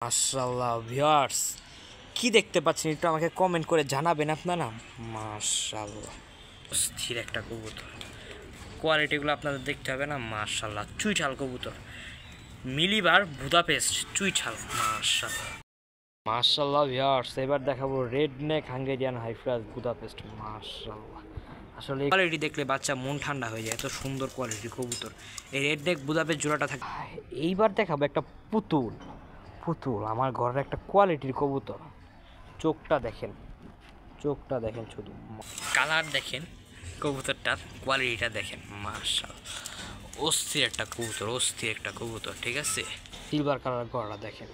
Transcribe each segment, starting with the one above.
মাশাআল্লাহ ভিউয়ার্স, কি দেখতে পাচ্ছেন একটু আমাকে কমেন্ট করে জানাবেন আপনারা। মাশাআল্লাহ স্থির একটা কবুতর, কোয়ালিটিগুলো আপনাদের দেখতে হবে না। মাশাআল্লাহ চুইঠাল কবুতর, মিলিবার বুদাপেস্ট চুইঠাল। মাশাআল্লাহ মাশাআল্লাহ ভিউয়ার্স, এবার দেখাবো রেড নেক হাঙ্গেরিয়ান হাইফ্রাস বুদাপেস্ট। মাশাআল্লাহ আসলে কোয়ালিটি দেখলে বাচ্চা মন ঠান্ডা হয়ে যায়, এত সুন্দর কোয়ালিটির কবুতর। এই রেড নেক বুদাপেস্ট জোড়াটা থাকে। এইবার দেখাবো একটা পুতুল পুতুল আমার ঘরের একটা কোয়ালিটির কবুতর। চোখটা দেখেন, চোখটা দেখেন, শুধু কালার দেখেন, কবুতরটার কোয়ালিটিটা দেখেন। মাশাআল্লাহ অস্থির একটা কবুতর, অস্থির একটা কবুতর। ঠিক আছে, সিলভার কালার গড়া দেখেন,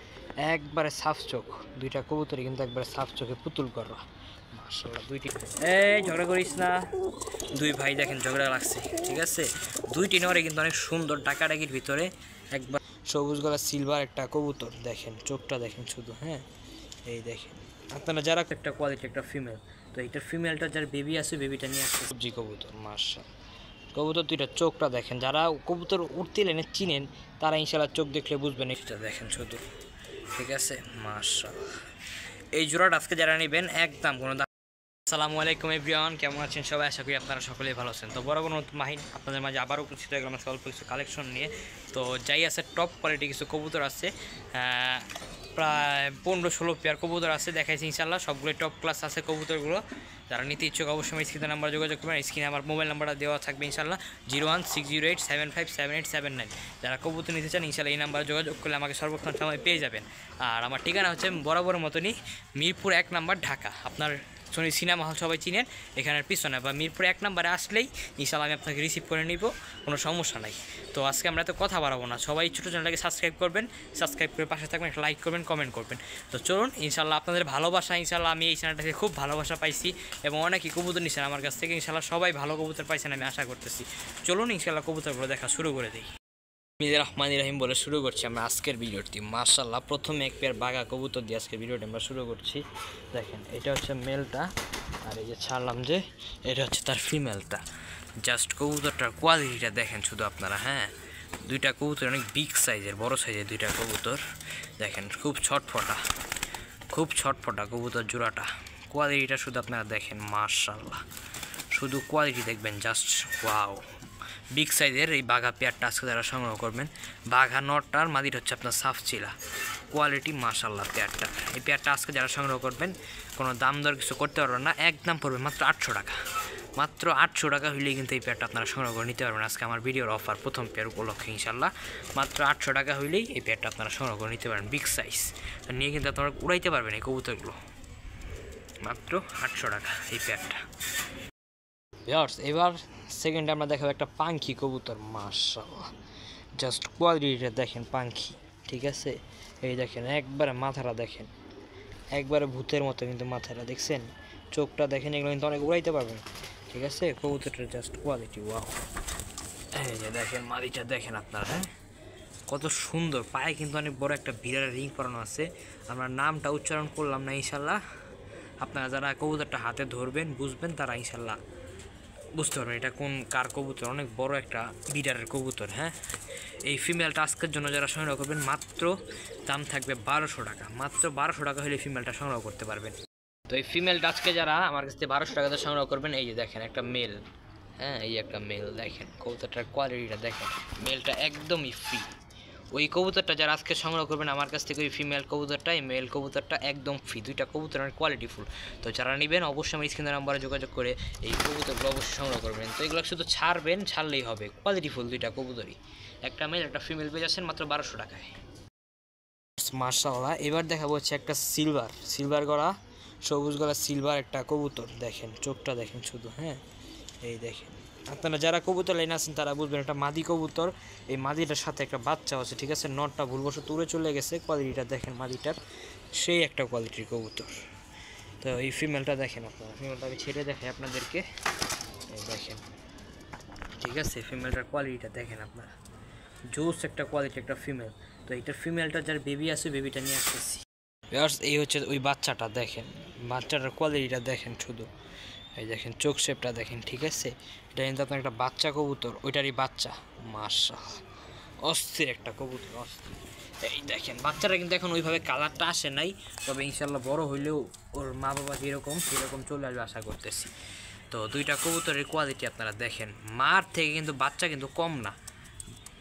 একবারে সাফ চোখ। দুইটা কবুতরই কিন্তু একবারে সাফ চোখে পুতুল গড়া। মাশাআল্লাহ দুইটি, এই ঝগড়া করিস না, দুই ভাই দেখেন ঝগড়া লাগছে। ঠিক আছে, দুইটি নরে কিন্তু অনেক সুন্দর, ডাকাডাকির ভিতরে একবার সবুজ গলা সিলভার একটা কবুতর দেখেন, চোখটা দেখেন শুধু। হ্যাঁ এই দেখেন আপনারা যারা একটা কোয়ালিটি একটা ফিমেল, তো এইটার ফিমেলটা যার বেবি আছে, বেবিটা নিয়ে আসছে সবজি কবুতর। মাশাআল্লাহ কবুতর দুইটা চোখটা দেখেন, যারা কবুতর উঠতে লেনে চিনেন তারা ইনশাআল্লাহ চোখ দেখলে বুঝবেন। এটা দেখেন শুধু। ঠিক আছে, মাশাআল্লাহ এই জোড়াটা আজকে যারা নেবেন একদম কোনো। আসসালামু আলাইকুম এভরিওয়ান, কেমন আছেন সবাই? আশা করি আপনারা সকলেই ভালো আছেন। তো বরাবর মাহিন আপনাদের মাঝে আবারও উপস্থিত হয়ে গেলাম স্বল্প কিছু কালেকশন নিয়ে। তো যাই আছে টপ কোয়ালিটি কিছু কবুতর আছে, প্রায় 15-16 পেয়ার কবুতর আছে, দেখাইছি ইনশাল্লাহ সবগুলো টপ ক্লাস আছে কবুতরগুলো। যারা নিতে ইচ্ছুক অবশ্যই স্ক্রিনের নাম্বার যোগাযোগ করবেন। স্ক্রিনে আমার মোবাইল নাম্বারটা দেওয়া থাকবে ইনশাল্লাহ, 01608757879। যারা কবুতর নিতে চান ইনশাল্লাহ এই নাম্বারে যোগাযোগ করলে আমাকে সর্বক্ষণ সময় পেয়ে যাবেন। আর আমার ঠিকানা হচ্ছে বরাবর মতনই মিরপুর 1 নম্বর ঢাকা। আপনার সোনি সিনেমা হল সবাই চিনেন, এখানের পিছনে বা মিরপুর 1 নম্বরে আসলেই ইনশাআল্লাহ আমি আপনাকে রিসিভ করে নিব, কোনো সমস্যা নাই। তো আজকে আমরা তো কথা বাড়াবো না, সবাই ছোটো চ্যানেলটাকে সাবস্ক্রাইব করবেন, সাবস্ক্রাইব করে পাশে থাকবেন, একটা লাইক করবেন, কমেন্ট করবেন। তো চলুন ইনশাআল্লাহ আপনাদের ভালোবাসা, ইনশাআল্লাহ আমি এই চ্যানেলটাকে খুব ভালোবাসা পাইছি এবং অনেকই কবুতর নিচ্ছেন আমার কাছ থেকে। ইনশাআল্লাহ সবাই ভালো কবুতর পাইছেন আমি আশা করতেছি। চলুন ইনশাআল্লাহ কবুতরগুলো দেখা শুরু করে দিই। বিসমিল্লাহির রহমানির রহিম বলে শুরু করছি আমরা আজকের ভিডিওটি। মাশাআল্লাহ প্রথমে এক পেয়ার বাঘা কবুতর দিয়ে আজকের ভিডিওটি আমরা শুরু করছি। দেখেন এটা হচ্ছে মেলটা, আর এই যে ছাড়লাম যে এটা হচ্ছে তার ফিমেলটা। জাস্ট কবুতরটার কোয়ালিটিটা দেখেন শুধু আপনারা। হ্যাঁ দুইটা কবুতর অনেক বিগ সাইজের, বড় সাইজের দুইটা কবুতর দেখেন, খুব ছটফটা, খুব ছটফটা কবুতর জোড়াটা। কোয়ালিটিটা শুধু আপনারা দেখেন। মাশাআল্লাহ শুধু কোয়ালিটি দেখবেন, জাস্ট ওয়াও। বিগ সাইজের এই বাঘা পেয়ারটা আজকে যারা সংগ্রহ করবেন, বাঘা নটটার মাদির হচ্ছে আপনার সাফ চিলা কোয়ালিটি। মাশাআল্লাহ পেয়ারটা, এই পেয়ারটা আজকে যারা সংগ্রহ করবেন কোনো দাম দর কিছু করতে পারবেন না, একদম পড়বে মাত্র 800 টাকা। মাত্র 800 টাকা হইলেই কিন্তু এই পেয়ারটা আপনারা সংগ্রহ করে নিতে পারবেন। আজকে আমার ভিডিওর অফার প্রথম পেয়ার উপলক্ষে ইনশাল্লাহ মাত্র 800 টাকা হইলেই এই পেয়ারটা আপনারা সংগ্রহ করে নিতে পারেন। বিগ সাইজ নিয়ে কিন্তু আপনারা উড়াইতে পারবেন এই কবুতরগুলো, মাত্র 800 টাকা এই পেয়ারটা। এবার সেকেন্ডে আমরা দেখাবো একটা পাখি কবুতর। মাশাআল্লাহ জাস্ট কোয়ালিটিটা দেখেন পাখি। ঠিক আছে, এই দেখেন একবারে মাথাটা দেখেন, একবারে ভূতের মতো কিন্তু মাথাটা দেখছেন, চোখটা দেখেন, এগুলো কিন্তু অনেক উড়াইতে পারবেন। ঠিক আছে, কবুতরটার জাস্ট কোয়ালিটি ওয়াও। এই যে দেখেন মাদিটা দেখেন আপনারা, হ্যাঁ কত সুন্দর, পায়ে কিন্তু অনেক বড় একটা বিড়ালের রিং পরানো আছে। আমরা নামটা উচ্চারণ করলাম না, ইনশাল্লাহ আপনারা যারা কবুতরটা হাতে ধরবেন বুঝবেন, তারা ইনশাল্লাহ বুঝতে পারবেন এটা কোন কার কবুতর। অনেক বড় একটা বিডারের কবুতর। হ্যাঁ এই ফিমেলটা আজকের জন্য যারা সংগ্রহ করবেন মাত্র দাম থাকবে 1200 টাকা। মাত্র 1200 টাকা হলে ফিমেলটা সংগ্রহ করতে পারবেন। তো এই ফিমেলটা আজকে যারা আমার কাছ থেকে 1200 টাকাতে সংগ্রহ করবেন, এই যে দেখেন একটা মেল। হ্যাঁ এই একটা মেল দেখেন, কবুতরটার কোয়ালিটিটা দেখেন, মেলটা একদমই ফ্রি। ওই কবুতরটা যারা আজকে সংগ্রহ করবেন আমার কাছ থেকে, ওই ফিমেল কবুতরটা, এই মেল কবুতরটা একদম ফ্রি। দুইটা কবুতরের কোয়ালিটিফুল। তো যারা নেবেন অবশ্যই আমার স্ক্রিনের নাম্বারে যোগাযোগ করে এই কবুতরগুলো অবশ্যই সংগ্রহ করবেন। তো এগুলো শুধু ছাড়বেন, ছাড়লেই হবে। কোয়ালিটিফুল দুইটা কবুতরই, একটা মেল একটা ফিমেল পেয়ে যাচ্ছেন মাত্র 1200 টাকায়। মাশাআল্লাহ এবার দেখাবো হচ্ছে একটা সিলভার গলা, সবুজ গলা সিলভার একটা কবুতর। দেখেন চোখটা দেখেন শুধু। হ্যাঁ এই দেখেন, আপনারা যারা কবুতর লাইন আছেন তারা বুঝবেন একটা মাদি কবুতর। এই মাদিটার সাথে একটা বাচ্চা আছে। ঠিক আছে, নটটা ভুলবশত উড়ে চলে গেছে। কোয়ালিটিটা দেখেন মাদিটার, সেই একটা কোয়ালিটির কবুতর। তো এই ফিমেলটা দেখেন আপনারা, ফিমেলটা আমি ছেড়ে দেখাই আপনাদেরকে, দেখেন। ঠিক আছে, ফিমেলটার কোয়ালিটিটা দেখেন আপনারা, জোস একটা কোয়ালিটি একটা ফিমেল। তো এইটার ফিমেলটা যার বেবি আছে, বেবিটা নিয়ে আসতেছি। এই হচ্ছে ওই বাচ্চাটা, দেখেন বাচ্চাটার কোয়ালিটিটা দেখেন শুধু। এই দেখেন চোখ শেপটা দেখেন। ঠিক আছে, এটা কিন্তু আপনার একটা বাচ্চা কবুতর, ওইটারই বাচ্চা। মাশাআল্লাহ অস্থির একটা কবুতর, অস্থির। এই দেখেন বাচ্চারা কিন্তু এখন ওইভাবে কালারটা আসে নাই, তবে ইনশাল্লাহ বড় হইলেও ওর মা বাবা যেরকম সেরকম চলে আসবে আশা করতেছি। তো দুইটা কবুতরের কোয়ালিটি আপনারা দেখেন, মার থেকে কিন্তু বাচ্চা কিন্তু কম না।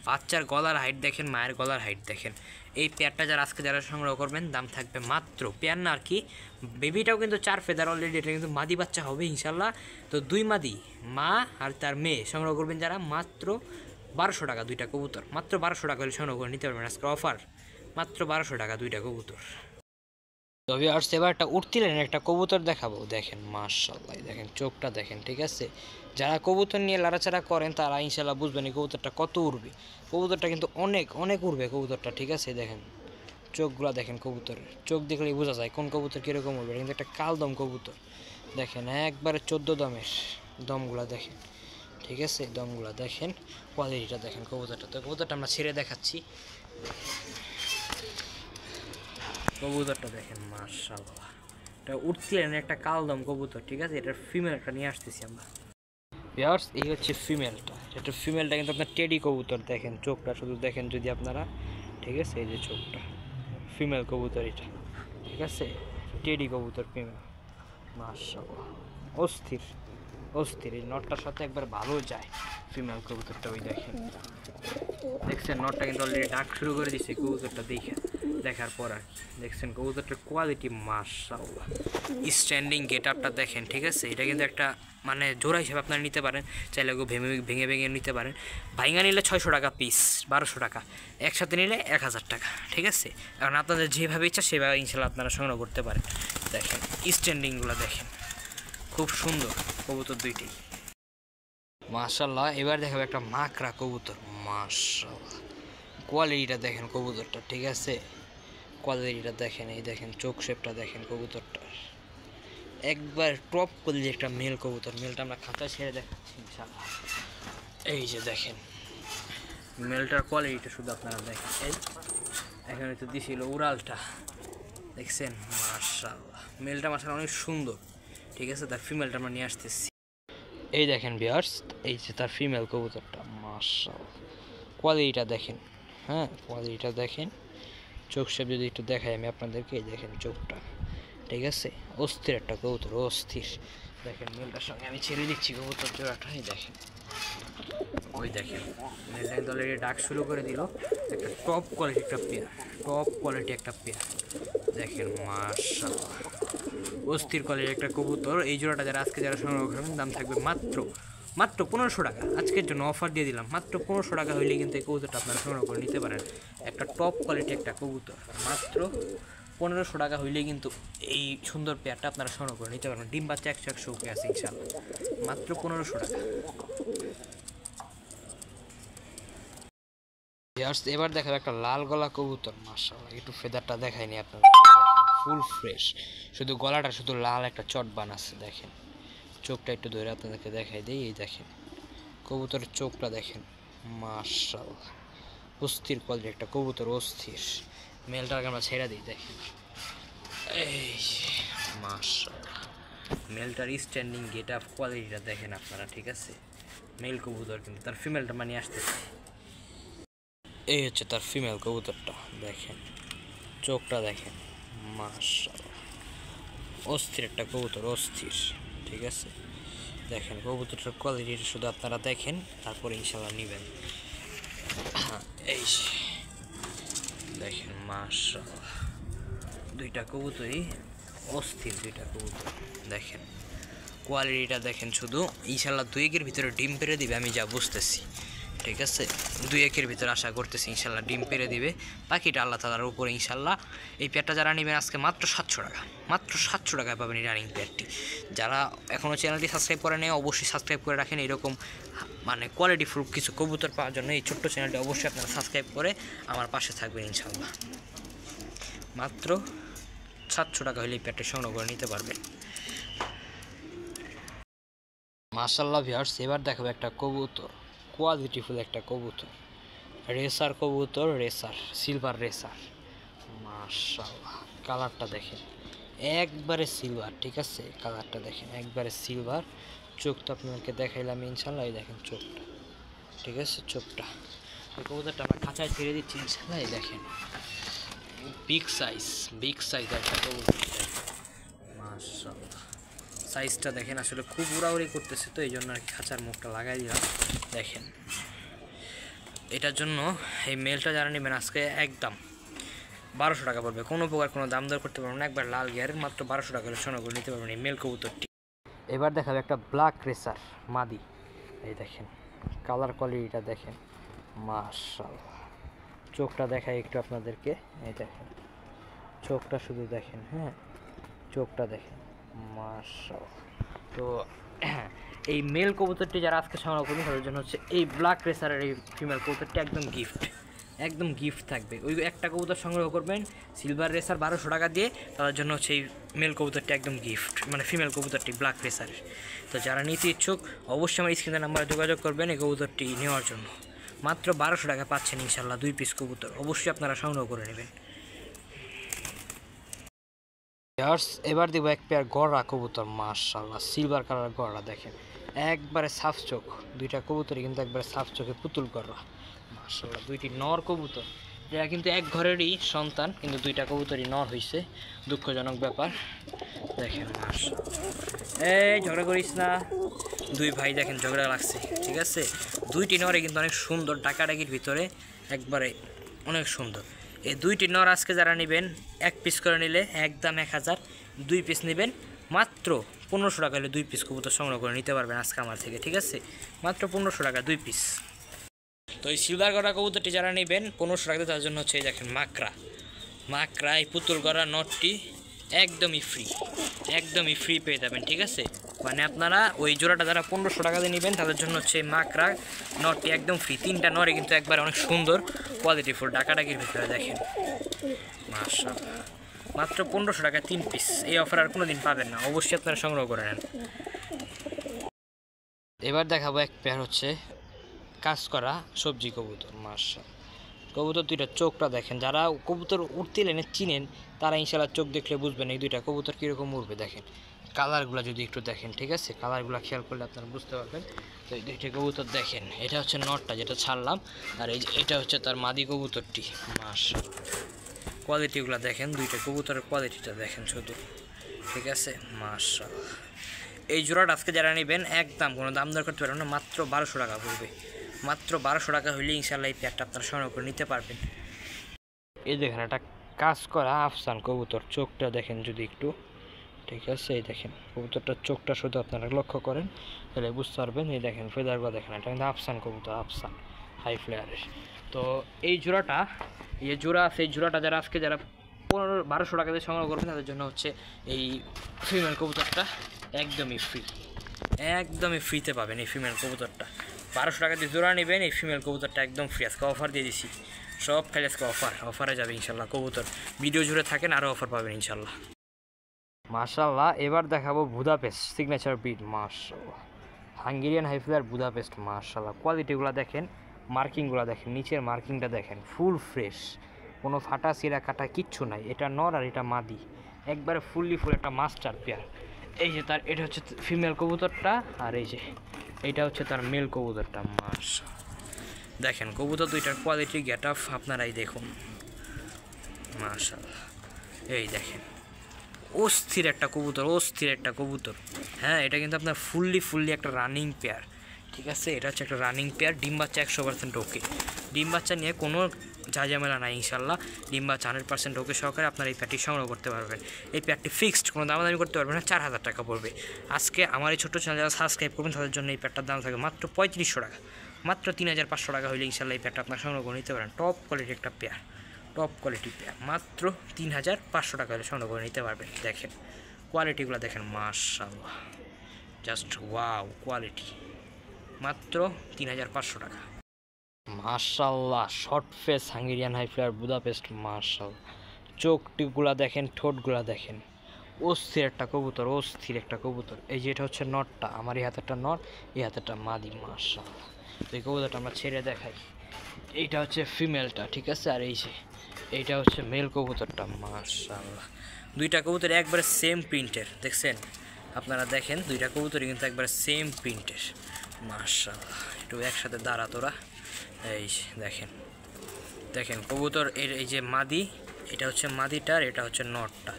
বাচ্চার গলার হাইট দেখেন, মায়ের গলার হাইট দেখেন। এই পেয়ারটা যারা সংগ্রহ করবেন দাম থাকবে মাত্র, পেয়ার না আর কি, বেবিটাও কিন্তু 4 ফেদার অলরেডি, এটা কিন্তু মাদি বাচ্চা হবে ইনশাল্লাহ। তো 2 মাদি, মা আর তার মেয়ে সংগ্রহ করবেন যারা, মাত্র 1200 টাকা দুইটা কবুতর, মাত্র 1200 টাকা হলে সংগ্রহ করে নিতে পারবেন। আজকে অফার মাত্র 1200 টাকা দুইটা কবুতর। তবে আর সেবার একটা উঠতিলেন একটা কবুতর দেখাবো, দেখেন মাশাআল্লাহ, দেখেন চোখটা দেখেন, ঠিক আছে। যারা কবুতর নিয়ে লাড়াচাড়া করেন তারা ইনশাল্লাহ বুঝবেন এই কবুতরটা কত উড়বে। কবুতরটা কিন্তু অনেক অনেক উড়বে কবুতরটা, ঠিক আছে। দেখেন চোখগুলো দেখেন, কবুতরের চোখ দেখলেই বোঝা যায় কোন কবুতর কীরকম উড়বে। কিন্তু একটা কালদম কবুতর দেখেন, একবারে 14 দমের দমগুলা দেখেন, ঠিক আছে। দমগুলা দেখেন, কোয়ালিটিটা দেখেন কবুতরটা। তো কবুতরটা আমরা ছেড়ে দেখাচ্ছি, কবুতরটা দেখেন মাশাআল্লাহ, এটা উঠছিলেন একটা কালদম কবুতর, ঠিক আছে। এটার ফিমেলটা নিয়ে আসতেছি আমরা। ভিউয়ার্স এই হচ্ছে ফিমেলটা, এটা ফিমেলটা কিন্তু আপনার টেডি কবুতর, দেখেন চোখটা শুধু দেখেন যদি আপনারা, ঠিক আছে। এই যে চোখটা, ফিমেল কবুতর এটা, ঠিক আছে। টেডি কবুতর ফিমেল, মাশাআল্লাহ অস্থির অস্থির। এই নটটার সাথে একবার ভালো যায় ফিমেল কবুতরটা, ওই দেখেন, দেখছেন নটটা কিন্তু অলরেডি ডাক শুরু করে দিচ্ছে কবুতরটা দেখার পর আর কি। দেখছেন কবুতরটার কোয়ালিটি মাশাআল্লাহ, স্ট্যান্ডিং গেট আপটা দেখেন, ঠিক আছে। এটা কিন্তু একটা মানে জোড়া হিসেবে আপনারা নিতে পারেন, চাইলে ভেঙে ভেঙে নিতে পারেন। ভাইঙা নিলে 600 টাকা পিস, 1200 টাকা, একসাথে নিলে 1000 টাকা, ঠিক আছে। কারণ আপনাদের যেভাবে ইচ্ছা সেভাবে ইনশাল্লাহ আপনারা সংগ্রহ করতে পারেন। দেখেন স্ট্যান্ডিংগুলো দেখেন, খুব সুন্দর কবুতর দুইটি মাশাআল্লাহ। এবার দেখাবো একটা মাকড়া কবুতর, মাশাআল্লাহ কোয়ালিটিটা দেখেন কবুতরটা, ঠিক আছে। কোয়ালিটিটা দেখেন, এই দেখেন চোখ শেপটা দেখেন কবুতরটার, একবার টপ করলে একটা মেল কবুতর। মেলটা আমরা খাঁচা ছেড়ে দেখাচ্ছি ইনশাআল্লাহ। এই যে দেখেন মেলটার কোয়ালিটিটা শুধু আপনারা দেখেন, এই এখানে তো দিছিল উড়ালটা, দেখছেন মাশাআল্লাহ। মেলটা মাশাআল্লাহ অনেক সুন্দর, ঠিক আছে। তার ফিমেলটা আমরা নিয়ে আসতেছি, এই দেখেন ভিউয়ার্স, এই যে তার ফিমেল কবুতরটা মাশাআল্লাহ। কোয়ালিটিটা দেখেন, হ্যাঁ কোয়ালিটিটা দেখেন। চোখ শেপ যদি একটু দেখাই আমি আপনাদেরকে, এই দেখেন চোখটা, ঠিক আছে। অস্থির একটা কবুতর, অস্থির। দেখেন মেলটার সঙ্গে আমি ছেড়ে দিচ্ছি কবুতর জোড়াটা, এই দেখেন, ওই দেখেন মেলটা কিন্তু অলরেডি ডাক শুরু করে দিল। একটা টপ কোয়ালিটি একটা পেয়ার, টপ কোয়ালিটি একটা পেয়ার, দেখেন মাশাআল্লাহ অস্থির কোয়ালিটির একটা কবুতর। এই জোড়াটা যারা সংগ্রহ করবেন দাম থাকবে মাত্র 1500 টাকা। আজকের জন্য অফার দিয়ে দিলাম, মাত্র 1500 টাকা হইলে কিন্তু এই কবুতরটা আপনারা সংগ্রহ করে নিতে পারেন। একটা টপ কোয়ালিটি একটা কবুতর, মাত্র 1500 টাকা হইলে কিন্তু এই সুন্দর পেয়ারটা আপনারা সংগ্রহ করে নিতে পারবেন। ডিম বাচ্চা 100 উঠে আছে ইনশাআল্লাহ, মাত্র 1500 টাকা। এবার দেখাবো একটা লাল গলা কবুতর, মাশাআল্লাহ। একটু ফেদারটা দেখাইনি আপনাদের, ফুল ফ্রেশ, শুধু গলাটা শুধু লাল একটা চট বানাচ্ছে, দেখেন চোখটা একটু ধরে আপনাদেরকে দেখাই দিই, এই দেখেন কবুতরের চোখটা দেখেন মাশাআল্লাহ, অস্থির কোয়ালিটি একটা কবুতর, অস্থির। মেলটাকে আমরা ছেড়ে দিই, দেখেন এই মাশাআল্লাহ মেলটার স্ট্যান্ডিং গেট আপ কোয়ালিটিটা দেখেন আপনারা, ঠিক আছে। মেল কবুতর কিন্তু তার ফিমেলটা মানে আসতেছে, এই হচ্ছে তার ফিমেল কবুতরটা, দেখেন চোখটা দেখেন মাশাআল্লাহ, অস্থির একটা কবুতর, অস্থির, ঠিক আছে। দেখেন কবুতরটার কোয়ালিটিটা শুধু আপনারা দেখেন, তারপরে ইনশাল্লাহ নেবেন। এই দেখেন মাশাআল্লাহ দুইটা কবুতরই অস্থির, দুইটা কবুতর দেখেন কোয়ালিটিটা দেখেন শুধু। ইনশাল্লাহ 2-1-এর ভিতরে ডিম পেড়ে দিবে, আমি যা বুঝতেছি, ঠিক আছে। 2-1-এর ভিতরে আশা করতেছি ইনশাল্লাহ ডিম পেড়ে দিবে, বাকিটা আল্লাহ তাআলার উপরে ইনশাল্লাহ। এই পেয়ারটা যারা নেবেন আজকে মাত্র 700 টাকা, মাত্র 700 টাকায় পাবেন এই রানিং পেয়ারটি। যারা এখনও চ্যানেলটি সাবস্ক্রাইব করে নেয় অবশ্যই সাবস্ক্রাইব করে রাখেন। এরকম মানে কোয়ালিটি ফুল কিছু কবুতর পাওয়ার জন্য এই ছোট্ট চ্যানেলটি অবশ্যই আপনারা সাবস্ক্রাইব করে আমার পাশে থাকবেন ইনশাল্লাহ। মাত্র 700 টাকা হলে এই পেয়ারটি সংগ্রহ করে নিতে পারবেন। মাশাআল্লাহ ভিউয়ার্স, এবার দেখাবো একটা কবুতর, কোয়ালিটিফুল একটা কবুতর, রেসার কবুতর, রেসার সিলভার রেসার, মাশাআল্লাহ কালারটা দেখেন একবারে সিলভার, ঠিক আছে। কালারটা দেখেন একবারে সিলভার, চোখটা আপনাদেরকে দেখাইলাম ইনশাল্লাহ, এই দেখেন চোখটা, ঠিক আছে। চোখটা কবুতরটা আমরা খাঁচায় ছেড়ে দিচ্ছি ইনশাল্লাহ, এই দেখেন বিগ সাইজ একটা কবুতর মাশাআল্লাহ। সাইজটা দেখেন, আসলে খুব উড়াউড়ি করতেছে তো এই জন্য আর কি খাঁচার মুখটা লাগাই দিলাম। দেখেন এটার জন্য এই মেলটা যারা নেবেন আজকে একদম 1200 টাকা পড়বে, কোনো প্রকার কোনো দাম দর করতে পারবেন না, একবার লাল গিয়ারের মাত্র 1200 টাকা করে সংগ্রহ করে নিতে পারবেন এই মেল কবুতরটি। এবার দেখাবে একটা ব্ল্যাক রেসার মাদি। এই দেখেন কালার কোয়ালিটিটা দেখেন মাশাআল্লাহ। চোখটা দেখাই একটু আপনাদেরকে, এই দেখেন চোখটা শুধু দেখেন, হ্যাঁ চোখটা দেখেন মাশাআল্লাহ। তো এই মেল কবুতরটি যারা আজকে সংগ্রহ করবেন তাদের জন্য হচ্ছে এই ব্ল্যাক রেসারের এই ফিমেল কবুতরটি একদম গিফট থাকবে। ওই একটা কবুতর সংগ্রহ করবেন সিলভার রেসার 1200 টাকা দিয়ে, তাদের জন্য হচ্ছে এই মেল কবুতরটি একদম গিফট, মানে ফিমেল কবুতরটি ব্ল্যাক রেসারের। তো যারা নিতে ইচ্ছুক অবশ্যই আমার স্ক্রিনের নাম্বারে যোগাযোগ করবেন এই কবুতরটি নেওয়ার জন্য। মাত্র 1200 টাকা পাচ্ছেন ইনশাল্লাহ 2 পিস কবুতর, অবশ্যই আপনারা সংগ্রহ করে নেবেন। এবার দেবো এক পেয়ার গড়া কবুতর মাশাআল্লাহ, সিলভার কালার গড়া দেখেন একবারে সাফ চোখ, দুইটা কবুতরই কিন্তু একবারে সাফ চোখে পুতুল গড়া মাশাআল্লাহ। দুইটি নর কবুতর, এরা কিন্তু এক ঘরেরই সন্তান, কিন্তু দুইটা কবুতরই নর হয়েছে, দুঃখজনক ব্যাপার। দেখেন মাশাআল্লাহ, এই ঝগড়া করিস না, দুই ভাই দেখেন ঝগড়া লাগছে, ঠিক আছে। দুইটি নরে কিন্তু অনেক সুন্দর, ডাকাডাকির ভিতরে একবারে অনেক সুন্দর। এই দুইটি নর আজকে যারা নেবেন 1 পিস করে নিলে একদম 1000, 2 পিস নেবেন মাত্র 1500 টাকা হলে 2 পিস কবুতর সংগ্রহ করে নিতে পারবেন আজকে আমার থেকে, ঠিক আছে। মাত্র 1500 টাকা 2 পিস। তো এই সিলভার গড়া কবুতরটি যারা নেবেন 1500 টাকা, তার জন্য হচ্ছে এই দেখেন মাকড়া এই পুতুল গড়া নটটি একদমই ফ্রি পেয়ে যাবেন, ঠিক আছে। মানে আপনারা ওই জোড়াটা যারা 1500 টাকা দিয়ে নেবেন তাদের জন্য হচ্ছে এই মাকড়া নটটি একদম ফ্রি। 3টা নরে কিন্তু একবার অনেক সুন্দর কোয়ালিটিফুল, ডাকাডাকির ভিতরে দেখেন মাশাআল্লাহ। মাত্র 1500 টাকা 3 পিস, এই অফার আর কোনো দিন পাবেন না, অবশ্যই আপনারা সংগ্রহ করে নেন। এবার দেখাবো এক পেয়ার হচ্ছে কাজ করা সবজি কবুতর মাশাআল্লাহ। কবুতর দুইটা চোখটা দেখেন, যারা কবুতর উঠতে লেনে চিনেন তারা ইনশাআল্লাহ চোখ দেখলে বুঝবেন এই দুইটা কবুতর কীরকম উঠবে। দেখেন কালারগুলো যদি একটু দেখেন, ঠিক আছে, কালারগুলো খেয়াল করলে আপনারা বুঝতে পারবেন। তো এই দুইটা কবুতর দেখেন, এটা হচ্ছে নটটা যেটা ছাড়লাম, আর এই যে এটা হচ্ছে তার মাদি কবুতরটি মাশাআল্লাহ। কোয়ালিটিগুলো দেখেন, দুইটা কবুতরের কোয়ালিটিটা দেখেন শুধু, ঠিক আছে মাশাআল্লাহ। এই জোড়াটা আজকে যারা নেবেন একদম কোনো দাম দর করতে পারবেন না, মাত্র 1200 টাকা পড়বে। মাত্র 1200 টাকা হলে ইনশাআল্লাহ এই পেয়ারটা আপনারা সংগ্রহ করে নিতে পারবেন। এই দেখেন একটা কাজ করা আফসান কবুতর, চোখটা দেখেন যদি একটু, ঠিক আছে। এই দেখেন কবুতরটার চোখটা শুধু আপনারা লক্ষ্য করেন তাহলে বুঝতে পারবেন। এই দেখেন ফেদারগুলো দেখেন, এটা কিন্তু আফসান কবুতর, আফসান হাই ফ্লেয়ারের। তো এই জোড়াটা, এই জোড়া সেই জোড়াটা যারা আজকে যারা 1200 টাকা দিয়ে সংগ্রহ করবেন তাদের জন্য হচ্ছে এই ফিমেল কবুতরটা একদমই ফ্রিতে পাবেন। এই ফিমেল কবুতরটা 1200 টাকা দিয়ে জোড়া নেবেন, এই ফিমেল কবুতরটা একদম ফ্রি। আজকে অফার দিয়ে দিছি, সব খালি আজকে অফারে যাবে ইনশাল্লাহ। কবুতর ভিডিও জুড়ে থাকেন, আরও অফার পাবেন ইনশাল্লাহ মাশাআল্লাহ। এবার দেখাবো বুদাপেস্ট সিগনেচার ব্রিড মাশাআল্লাহ, হাঙ্গেরিয়ান হাইফ্লার বুদাপেস্ট মাশাআল্লাহ। কোয়ালিটিগুলো দেখেন, মার্কিংগুলো দেখেন, নিচের মার্কিংটা দেখেন ফুল ফ্রেশ, কোনো ফাটা সিরা কাটা কিচ্ছু নাই। এটা নর আর এটা মাদি, একবারে ফুল একটা মাস্টার পেয়ার। এই যে তার এটা হচ্ছে ফিমেল কবুতরটা, আর এই যে এটা হচ্ছে তার মেল কবুতরটা মাশাআল্লাহ। দেখেন কবুতর দুইটার কোয়ালিটি গেট আপ আপনারাই দেখুন মাশাআল্লাহ। এই দেখেন অস্থির একটা কবুতর, হ্যাঁ এটা কিন্তু আপনার ফুললি একটা রানিং পেয়ার, ঠিক আছে। এটা হচ্ছে একটা রানিং পেয়ার, ডিম বাচ্চা 100% ওকে, ডিম বাচ্চা নিয়ে কোনো ঝামেলা নাই ইনশাল্লাহ। ডিম বাচ্চা 100% ওকে সহকারে আপনারা এই পেয়ারটি সংগ্রহ করতে পারবেন। এই পেয়ারটি ফিক্সড, কোনো দামাদামি করতে পারবেন না, 4000 টাকা পড়বে। আজকে আমার এই ছোটো চ্যানেল যারা সাবস্ক্রাইব করবেন তাদের জন্য এই পেয়ারটার দাম থাকে মাত্র 3500 টাকা, মাত্র 3500 টাকা হলে ইনশাল্লাহ এই পেয়ারটা আপনার সংগ্রহ করে নিতে পারেন। টপ কোয়ালিটির একটা পেয়ার, টপ কোয়ালিটি পেয়ার, মাত্র 3500 টাকা হলে সংগ্রহ করে নিতে পারবেন। দেখেন কোয়ালিটিগুলো দেখেন মাশাআল্লাহ, জাস্ট ওয়াও কোয়ালিটি, মাত্র 3500 টাকা মাশাআল্লাহ। Short face Hungarian highflyer Budapest মাশাআল্লাহ। চোখটিগুলা দেখেন, ঠোঁটগুলা দেখেন, অস্থির একটা কবুতর। এই যে এটা হচ্ছে নটটা, আমার এই হাতেরটা নট, এই হাতেরটা মাদি মাশাআল্লাহ। তো এই কবুতরটা আমরা ছেড়ে দেখাই, এইটা হচ্ছে ফিমেলটা, ঠিক আছে। আর এই যে এইটা হচ্ছে মেল কবুতরটা মাশাআল্লাহ। দুইটা কবুতর একবারে সেম প্রিন্টের, দেখছেন আপনারা, দেখেন দুইটা কবুতরই কিন্তু একবারে সেম প্রিন্টের মাশাআল্লাহ। একটু একসাথে দাঁড়া তোরা, এই দেখেন কবুতর এর এই যে মাদি এটা হচ্ছে মাদিটার, এটা হচ্ছে নটটা।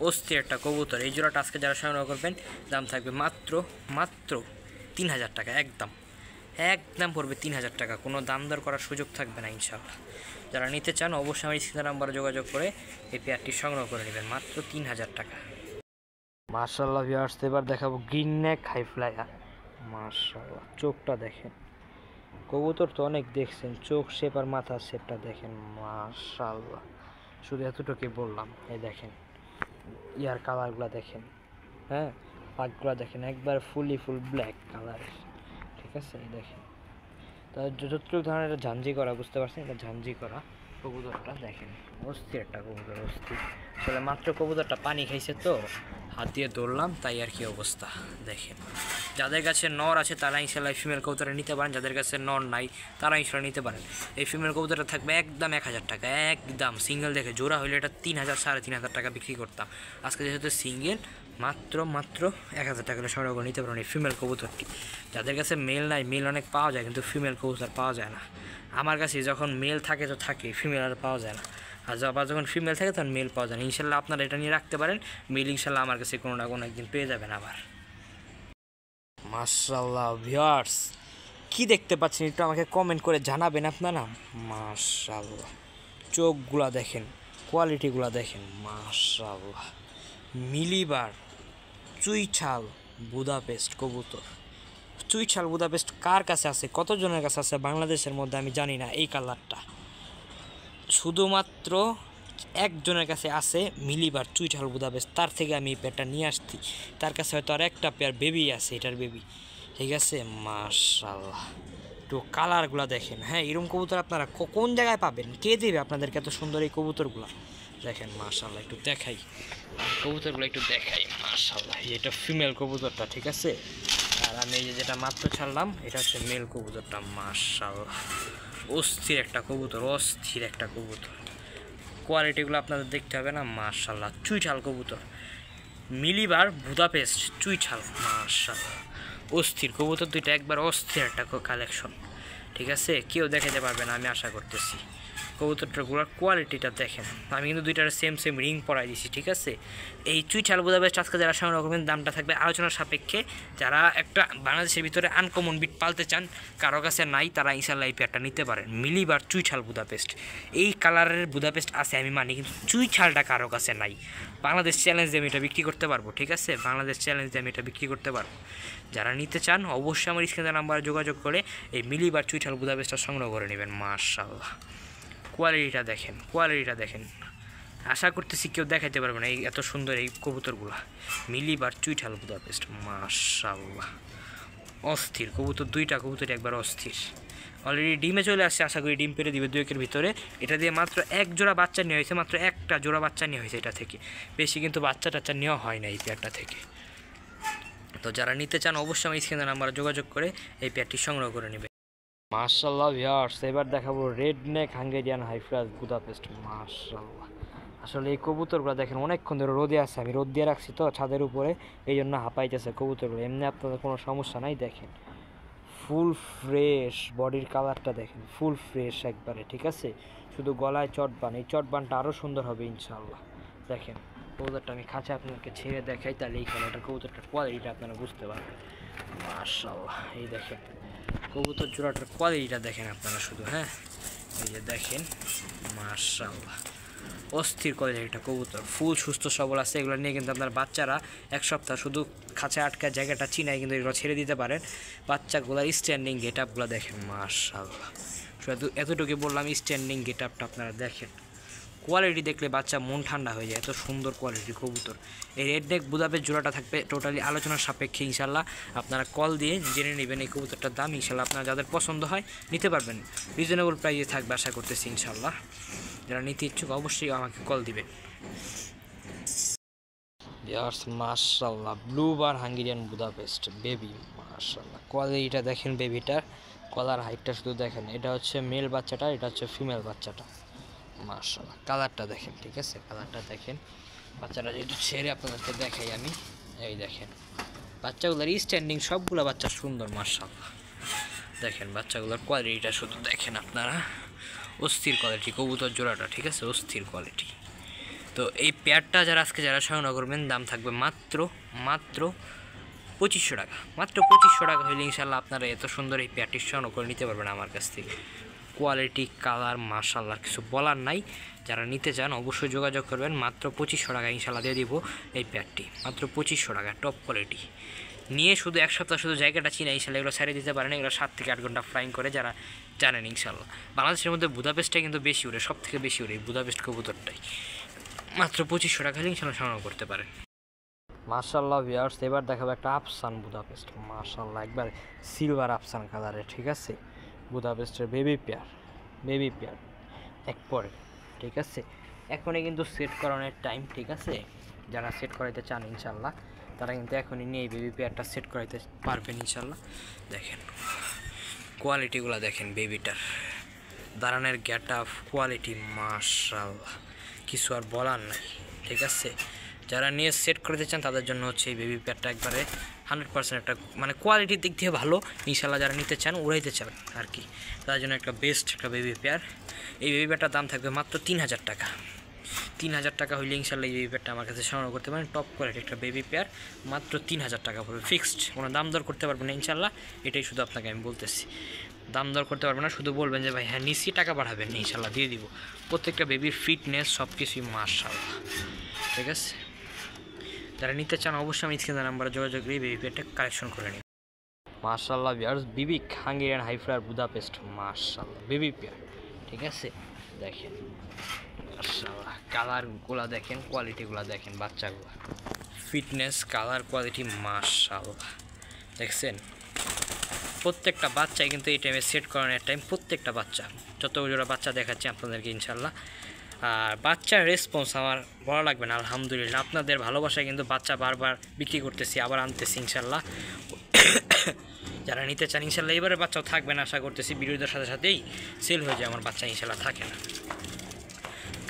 অস্থির একটা কবুতর। এই জোড়াটা আজকে যারা সংগ্রহ করবেন দাম থাকবে মাত্র মাত্র 3000 টাকা। একদম একদম পড়বে 3000 টাকা, কোনো দাম দর করার সুযোগ থাকবে না ইনশাল্লাহ। যারা নিতে চান অবশ্যই আমার স্ক্রিনের নাম্বারে যোগাযোগ করে এই পেয়ারটি সংগ্রহ করে নেবেন মাত্র 3000 টাকা। মাশাআল্লাহ ভিউয়ার্স, এবার দেখাবো গ্রিন নেক হাই ফ্লায়ার। মাশাআল্লাহ, চোখটা দেখেন, কবুতর তো অনেক দেখছেন, চোখ শেপ আর মাথার শেপটা দেখেন। মাশাআল্লাহ, শুধু এতটুকুই বললাম। এই দেখেন ইয়ার কালারগুলো দেখেন, হ্যাঁ পাকগুলো দেখেন, একবার ফুল ব্ল্যাক কালারের, ঠিক আছে। এই দেখেন তা যতটুকু ধরনের এটা ঝাঞ্ঝি করা, বুঝতে পারছেন এটা ঝাঞ্ঝি করা কবুতরটা দেখেন। অস্থির একটা কবুতর, অস্থির। আসলে মাত্র কবুতরটা পানি খাইছে তো হাত দিয়ে ধরলাম, তাই আর কি অবস্থা দেখেন। যাদের কাছে নর আছে তারা ইনশাল্লাহ ফিমেল কবুতরটা নিতে পারেন, যাদের কাছে নর নাই তারা ইনশাল্লাহ নিতে পারেন। এই ফিমেল কবুতরটা থাকবে একদম 1000 টাকা, একদম সিঙ্গেল। দেখে জোড়া হলে এটা 3000 3500 টাকা বিক্রি করতাম। আজকে যেহেতু সিঙ্গেল মাত্র 1000 টাকা করে সংগ্রহ করে নিতে পারেন এই ফিমেল কবুতরটি। যাদের কাছে মেল নাই, মেল অনেক পাওয়া যায় কিন্তু ফিমেল কবুতর পাওয়া যায় না। আমার কাছে যখন মেল থাকে তো থাকে, ফিমেল আর পাওয়া যায় না। আর আবার যখন ফিমেল থাকে তখন মেল পাওয়া যায় না। ইনশাল্লাহ আপনারা এটা নিয়ে রাখতে পারেন, মেল ইনশাল্লাহ আমার কাছে কোনো না কোনো একদিন পেয়ে যাবেন আবার। মাশাআল্লাহ ভিউয়ার্স, কি দেখতে পাচ্ছেন একটু আমাকে কমেন্ট করে জানাবেন আপনারা। মাশাআল্লাহ, চোখগুলা দেখেন, কোয়ালিটিগুলা দেখেন। মাশাআল্লাহ, মিলিবার চুইছাল বুদাপেস্ট কবুতর। চুইছাল বুদাপেস্ট কার কাছে আছে, কতজনের কাছে আছে বাংলাদেশের মধ্যে আমি জানি না। এই কালারটা শুধুমাত্র একজনের কাছে আছে, মিলিবার চুইছাল বুদাপেস্ট। তার থেকে আমি এই পেয়ারটা নিয়ে আসছি। তার কাছে হয়তো আর একটা পেয়ার বেবি আছে, এটার বেবি, ঠিক আছে। মাশাআল্লাহ, একটু কালারগুলো দেখেন। হ্যাঁ, এরকম কবুতর আপনারা কোন জায়গায় পাবেন, কে দেবে আপনাদেরকে এত সুন্দর এই কবুতরগুলো দেখেন। মাশাআল্লাহ, একটু দেখাই কবুতরগুলো, একটু দেখাই। মাশাআল্লাহ, এটা ফিমেল কবুতরটা, ঠিক আছে। আর আমি এই যেটা মাত্র ছাড়লাম এটা হচ্ছে মেল কবুতরটা। মাশাআল্লাহ, অস্থির একটা কবুতর, অস্থির একটা কবুতর। কোয়ালিটিগুলো আপনাদের দেখতে হবে না। মাশাআল্লাহ, চুইছাল কবুতর, মিলিবার বুদাপেস্ট চুইছাল। মাশাআল্লাহ, অস্থির কবুতর দুইটা, একবার অস্থির একটা কালেকশন, ঠিক আছে। কেউ দেখাতে পারবে না আমি আশা করতেছি। কবুতরটাগুলোর কোয়ালিটিটা দেখেন। আমি কিন্তু দুইটার সেম রিং পরাই দিয়েছি, ঠিক আছে। এই চুইছাল বুদাপেস্ট আজকে যারা সংগ্রহ করবেন দামটা থাকবে আলোচনার সাপেক্ষে। যারা একটা বাংলাদেশের ভিতরে আনকমন বিট পালতে চান, কারো কাছে নাই, তারা ইনশাল্লাহ এই পেয়ারটা নিতে পারেন। মিলিবার চুইছাল বুদাপেস্ট, এই কালারের বুদাপেস্ট আছে আমি মানি, কিন্তু চুইছালটা কারো কাছে নাই। বাংলাদেশ চ্যালেঞ্জ দিয়ে আমি এটা বিক্রি করতে পারবো, ঠিক আছে। বাংলাদেশ চ্যালেঞ্জ দিয়ে আমি এটা বিক্রি করতে পারবো। যারা নিতে চান অবশ্যই আমার স্ক্রিনের নাম্বারে যোগাযোগ করে এই মিলিবার চুইছাল বুদাপেস্টটা সংগ্রহ করে নেবেন। মাশাআল্লাহ, কোয়ালিটিটা দেখেন, কোয়ালিটিটা দেখেন। আশা করতেছি কেউ দেখাইতে পারবে না এই এত সুন্দর এই কবুতরগুলো। মিলিবার চুইঠাল বুদাপেস্ট। মাশাআল্লাহ, অস্থির কবুতর, দুইটা কবুতর একবার অস্থির। অলরেডি ডিমে চলে আসছে, আশা করি ডিম পেড়ে দিবে 2 একের ভিতরে। এটা দিয়ে মাত্র এক জোড়া বাচ্চা নেওয়া হয়েছে, মাত্র একটা জোড়া বাচ্চা নেওয়া হয়েছে এটা থেকে, বেশি কিন্তু বাচ্চা টাচ্চা নেওয়া হয় না এই পেয়ারটা থেকে। তো যারা নিতে চান অবশ্যই আমার স্ক্রিনের নাম্বারে যোগাযোগ করে এই পেয়ারটি সংগ্রহ করে নেবে। মাশাআল্লাহ ভিউয়ার্স, এবার দেখাবো রেড নেক হাঙ্গেরিয়ান হাইফ্লাস বুদাপেস্ট। মাশাআল্লাহ, আসলে এই কবুতরগুলো দেখেন অনেকক্ষণ ধরে রোদে আছে, আমি রোদ দিয়ে রাখছি তো ছাদের উপরে, এই জন্য হাঁপাইতেছে কবুতরগুলো। এমনি আপনাদের কোনো সমস্যা নাই। দেখেন ফুল ফ্রেশ, বডির কালারটা দেখেন ফুল ফ্রেশ একবারে, ঠিক আছে। শুধু গলায় চটবান, এই চটবানটা আরও সুন্দর হবে ইনশাআল্লাহ। দেখেন কবুতরটা আমি খাঁচা আপনাদেরকে ছেড়ে দেখাই, তাহলে এই কালারটা কবুতরটার কোয়ালিটিটা আপনারা বুঝতে পারবেন। মাশাআল্লাহ, এই দেখেন কবুতর জোড়াটার কোয়ালিটিটা দেখেন আপনারা শুধু। হ্যাঁ, এই যে দেখেন, মাশাআল্লাহ, অস্থির কোয়ালিটির একটা কবুতর, ফুল সুস্থ সবল আছে। এগুলো নিয়ে কিন্তু আপনার বাচ্চারা 1 সপ্তাহ শুধু খাঁচা আটকা জায়গাটা চিনায় কিন্তু এগুলো ছেড়ে দিতে পারেন। বাচ্চাগুলোর স্ট্যান্ডিং গেট আপগুলো দেখেন। মাশাআল্লাহ, শুধু এতটুকু বললাম, স্ট্যান্ডিং গেট আপটা আপনারা দেখেন। কোয়ালিটি দেখলে বাচ্চা মন ঠান্ডা হয়ে যায়, এত সুন্দর কোয়ালিটির কবুতর। এই রেড নেক বুদাপেস্ট জোড়াটা থাকবে টোটালি আলোচনার সাপেক্ষে ইনশাল্লাহ। আপনারা কল দিয়ে জেনে নেবেন এই কবুতরটার দাম। ইনশাল্লাহ আপনারা যাদের পছন্দ হয় নিতে পারবেন, রিজনেবল প্রাইসে থাকবে আশা করতেছি ইনশাল্লাহ। যারা নিতে ইচ্ছুক অবশ্যই আমাকে কল দিবেন। মাশাআল্লাহ, ব্লু বার হাঙ্গেরিয়ান বুদাপেস্ট বেবি। মাশাআল্লাহ, কোয়ালিটিটা দেখেন, বেবিটার কলার হাইটটা শুধু দেখেন। এটা হচ্ছে মেল বাচ্চাটা, এটা হচ্ছে ফিমেল বাচ্চাটা। মাশাআল্লাহ, কালারটা দেখেন, ঠিক আছে, কালারটা দেখেন। বাচ্চাটা যেহেতু ছেড়ে আপনাদেরকে দেখাই আমি, এই দেখেন বাচ্চাগুলোর স্ট্যান্ডিং সবগুলো বাচ্চা সুন্দর। মাশাআল্লাহ, দেখেন বাচ্চাগুলোর কোয়ালিটিটা শুধু দেখেন আপনারা, অস্থির কোয়ালিটি কবুতর জোড়াটা, ঠিক আছে, অস্থির কোয়ালিটি। তো এই পেয়ারটা যারা সংগ্রহ করবেন দাম থাকবে মাত্র মাত্র 2500 টাকা। মাত্র 2500 টাকা হইলে ইনশাল্লাহ আপনারা এত সুন্দর এই পেয়ারটি সংগ্রহ করে নিতে পারবেন আমার কাছ থেকে। কোয়ালিটি, কালার মাশাআল্লাহ কিছু বলার নাই। যারা নিতে চান অবশ্যই যোগাযোগ করবেন। মাত্র 2500 টাকা ইনশাল্লাহ দিয়ে দিব এই পেয়ারটি, মাত্র 2500 টাকা, টপ কোয়ালিটি। নিয়ে শুধু এক সপ্তাহ শুধু জায়গাটা চিনে ইনশাল্লাহ এগুলো ছেড়ে দিতে পারেন। এগুলো 7 থেকে 8 ঘন্টা ফ্লাইং করে যারা জানেন ইনশাল্লাহ। বাংলাদেশের মধ্যে বুদাপেস্টটাই কিন্তু বেশি উড়ে, সব থেকে বেশি উড়ে এই বুদাপেস্ট কবুতরটাই। মাত্র 2500 টাকা হলে ইনশাল্লাহ সংগ্রহ করতে পারেন। মাশাআল্লাহ ভিউয়ার্স, এবার দেখাবো একটা আফসান বুদাপেস্ট। মাশাআল্লাহ একবার সিলভার আফসান কালারের, ঠিক আছে, বুদাপেস্টের বেবি পেয়ার এক পরে, ঠিক আছে। এখনই কিন্তু সেট করানোর টাইম, ঠিক আছে। যারা সেট করাইতে চান ইনশাল্লাহ তারা কিন্তু এখনই নিয়ে এই বেবি পেয়ারটা সেট করাইতে পারবেন ইনশাল্লাহ। দেখেন কোয়ালিটিগুলো, দেখেন বেবিটার দাঁড়ানোর গেট আপ কোয়ালিটি মাশাআল্লাহ কিছু আর বলার নাই, ঠিক আছে। যারা নিয়ে সেট করতে চান তাদের জন্য হচ্ছে এই বেবি পেয়ারটা একবারে 100% একটা মানে কোয়ালিটির দিক দিয়ে ভালো ইনশাল্লাহ। যারা নিতে চান, উড়াইতে চান আর কি, তার জন্য একটা বেস্ট একটা বেবি পেয়ার। এই বেবি পেয়ারটার দাম থাকবে মাত্র 3000 টাকা। 3000 টাকা হইলে ইনশাল্লাহ এই বেবি পেয়ারটা আমার কাছে সংগ্রহ করতে পারেন। টপ কোয়ালিটি একটা বেবি পেয়ার, মাত্র 3000 টাকা পড়বে ফিক্সড। কোনো দাম দর করতে পারবেন না ইনশাল্লাহ, এটাই শুধু আপনাকে আমি বলতেছি। দাম দর করতে পারবেন না, শুধু বলবেন যে ভাই হ্যাঁ নিচ্ছি, টাকা পাঠাবেন, ইনশাল্লাহ দিয়ে দিব। প্রত্যেকটা বেবির ফিটনেস সব কিছুই মাশাআল্লাহ, ঠিক আছে। যারা নিতে চান অবশ্যই আমি স্ক্রিনের নাম্বারে যোগাযোগ করে বেবি পেয়ারটা কালেকশন করে নিন। মাশাআল্লাহ ভিউয়ার্স, বিবিক হাঙ্গেরিয়ান হাইফ্লায়ার বুদাপেস্ট, মাশাআল্লাহ বেবি পেয়ার, ঠিক আছে। দেখেন মাশাআল্লাহ কালারগুলো দেখেন, কোয়ালিটিগুলো দেখেন, বাচ্চাগুলো ফিটনেস, কালার, কোয়ালিটি মাশাআল্লাহ দেখছেন। প্রত্যেকটা বাচ্চাই কিন্তু এই টাইমে সেট করানোর টাইম, প্রত্যেকটা বাচ্চা, যত জোড়া বাচ্চা দেখাচ্ছি আপনাদেরকে ইনশাল্লাহ। আর বাচ্চার রেসপন্স আমার বলা লাগবে না, আলহামদুলিল্লাহ। আপনাদের ভালোবাসায় কিন্তু বাচ্চা বারবার বিক্রি করতেছি, আবার আনতেছি ইনশাল্লাহ। যারা নিতে চান ইনশাল্লাহ এবারে বাচ্চাও থাকবে না আশা করতেছি, বিরোধীদের সাথে সাথেই সেল হয়ে যায় আমার বাচ্চা, ইনশাল্লাহ থাকে না।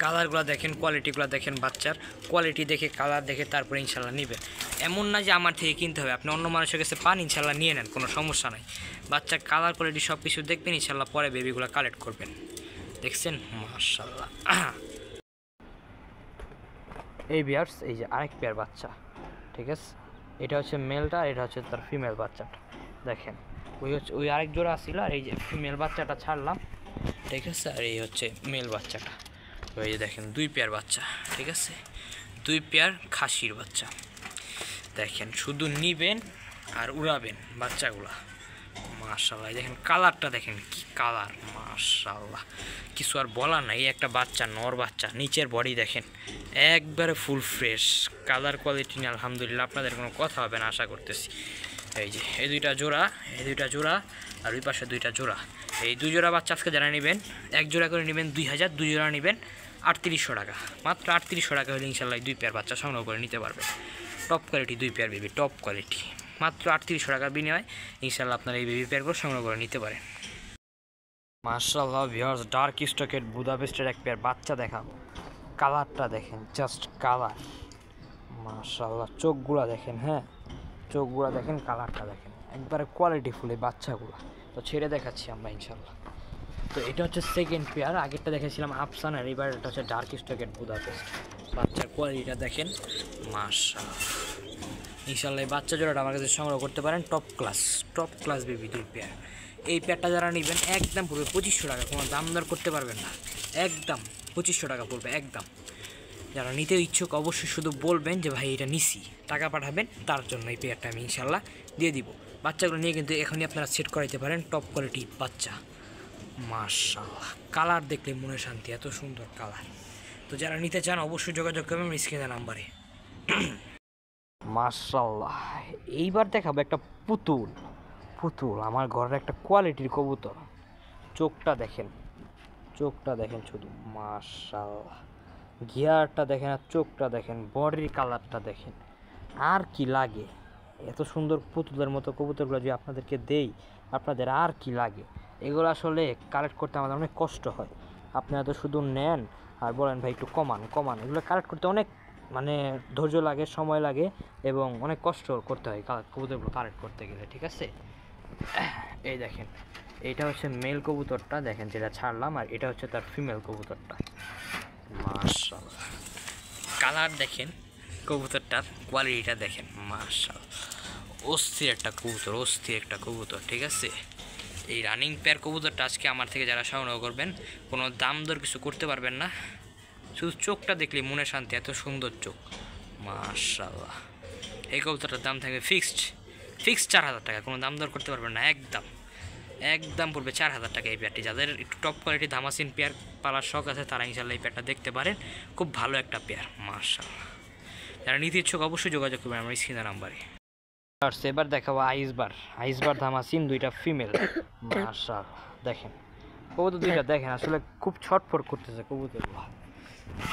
কালারগুলো দেখেন, কোয়ালিটিগুলো দেখেন, বাচ্চার কোয়ালিটি দেখে, কালার দেখে তারপরে ইনশাল্লাহ নেবেন। এমন না যে আমার থেকে কিনতে হবে, আপনি অন্য মানুষের কাছে পান ইনশাল্লাহ নিয়ে নেন, কোনো সমস্যা নাই। বাচ্চার কালার, কোয়ালিটি সব কিছু দেখবেন ইনশাল্লাহ, পরে বেবিগুলো কালেক্ট করবেন। দেখছেন মাশাআল্লাহ। এই বিয়ার্স, এই যে আরেক পেয়ার বাচ্চা, ঠিক আছে। এটা হচ্ছে মেলটা, আর এটা হচ্ছে তার ফিমেল বাচ্চাটা। দেখেন ওই আরেক জোড়া আসছিল, আর এই যে ফিমেল বাচ্চাটা ছাড়লাম, ঠিক আছে। আর এই হচ্ছে মেল বাচ্চাটা। তো এই যে দেখেন 2 পেয়ার বাচ্চা, ঠিক আছে, 2 পেয়ার খাসির বাচ্চা। দেখেন শুধু নিবেন আর উড়াবেন বাচ্চাগুলা, মাশাআল্লাহ। দেখেন কালারটা দেখেন, কি কালার মাশাআল্লাহ, কিছু আর বলার নাই। এই একটা বাচ্চা, নর বাচ্চা, নিচের বডি দেখেন একবারে ফুল ফ্রেশ, কালার কোয়ালিটি নিয়ে আলহামদুলিল্লাহ আপনাদের কোনো কথা হবে না আশা করতেছি। এই যে এই 2টা জোড়া, এই 2টা জোড়া, আর ওই পাশে 2টা জোড়া। এই 2 জোড়া বাচ্চা আজকে যারা নেবেন, 1 জোড়া করে নেবেন 2000, 2 জোড়া নেবেন 3800 টাকা। মাত্র 3800 টাকা হলে ইনশাল্লাহ 2 পেয়ার বাচ্চা সংগ্রহ করে নিতে পারবেন। Top quality 2 pair baby, top quality, মাত্র 3800 টাকার বিনিময়ে ইনশাল্লাহ আপনারা এই বেবি পেয়ারগুলো সংগ্রহ করে নিতে পারেন। মাশাআল্লাহ ভিউয়ার্স, ডার্ক স্টকের বুদাপেস্টের এক পেয়ার বাচ্চা দেখাবো। কালারটা দেখেন, জাস্ট কালার মাশাআল্লাহ। চোখগুলো দেখেন, হ্যাঁ চোখগুলো দেখেন, কালারটা দেখেন, একবারে কোয়ালিটিফুল এই বাচ্চাগুলো। তো ছেড়ে দেখাচ্ছি আমরা ইনশাল্লাহ। তো এটা হচ্ছে সেকেন্ড পেয়ার, আগেরটা দেখেছিলাম আফসান, আর এবার এটা হচ্ছে ডার্ক স্টকের বুদাপেস্ট। বাচ্চার কোয়ালিটিটা দেখেন মাশাআল্লাহ। ইনশাল্লাহ এই বাচ্চা জোড়াটা আমার কাছে সংগ্রহ করতে পারেন। Top class baby 2 pair. এই পেয়ারটা যারা নেবেন একদম পড়বে 2500 টাকা, কোনো দাম দর করতে পারবেন না, একদম 2500 টাকা পড়বে একদম। যারা নিতে ইচ্ছুক অবশ্যই শুধু বলবেন যে ভাই এটা নিছি, টাকা পাঠাবেন, তার জন্য এই পেয়ারটা আমি ইনশাল্লাহ দিয়ে দিব। বাচ্চাগুলো নিয়ে কিন্তু এখনই আপনারা সেট করাইতে পারেন। টপ কোয়ালিটি বাচ্চা মাশাআল্লাহ, কালার দেখলে মনে শান্তি, এত সুন্দর কালার। তো যারা নিতে চান অবশ্যই যোগাযোগ করবেন স্ক্রিনের নাম্বারে। মাশাআল্লাহ, এইবার দেখাবো একটা পুতুল। আমার ঘরের একটা কোয়ালিটির কবুতর। চোখটা দেখেন শুধু মাশাআল্লাহ, গিয়ারটা দেখেন, আর চোখটা দেখেন, বডির কালারটা দেখেন, আর কি লাগে। এত সুন্দর পুতুলের মতো কবুতরগুলো যে আপনাদেরকে দেই, আপনাদের আর কি লাগে। এগুলো আসলে কালেক্ট করতে আমাদের অনেক কষ্ট হয়। আপনারা তো শুধু নেন আর বলেন ভাই একটু কমান। এগুলো কালেক্ট করতে অনেক মানে ধৈর্য লাগে, সময় লাগে, এবং অনেক কষ্ট করতে হয় কবুতরগুলো কালেক্ট করতে গেলে, ঠিক আছে। এই দেখেন, এইটা হচ্ছে মেল কবুতরটা দেখেন যেটা ছাড়লাম, আর এটা হচ্ছে তার ফিমেল কবুতরটা। মাশাআল্লাহ কালার দেখেন, কবুতরটার কোয়ালিটিটা দেখেন, মাশাআল্লাহ অস্থির একটা কবুতর, অস্থির একটা কবুতর। ঠিক আছে, এই রানিং পেয়ার কবুতরটা আজকে আমার থেকে যারা সংগ্রহ করবেন কোনো দাম দর কিছু করতে পারবেন না, শুধু চোখটা দেখলে মনে শান্তি, এত সুন্দর চোখ, মাশাআল্লাহ। এই কবুতরটার দাম থাকবে ফিক্সড 4,000 টাকা, কোনো দাম দর করতে পারবেন না, একদম পড়বে 4,000 টাকা এই পেয়ারটি। যাদের একটু টপ কোয়ালিটি ধামাসিন পেয়ার পালার শখ আছে তারা ইনশাল্লাহ এই পেয়ারটা দেখতে পারেন, খুব ভালো একটা পেয়ার, মাশাআল্লাহ। যারা নিতে ইচ্ছুক অবশ্যই যোগাযোগ করবেন আমার স্ক্রিনের নাম্বারে। এবার দেখাবো আইসবার ধামাসিন, দুইটা ফিমেল, মাশাআল্লাহ। দেখেন কবুতর দুইটা দেখেন, আসলে খুব ছটফট করতেছে কবুতরগুলো।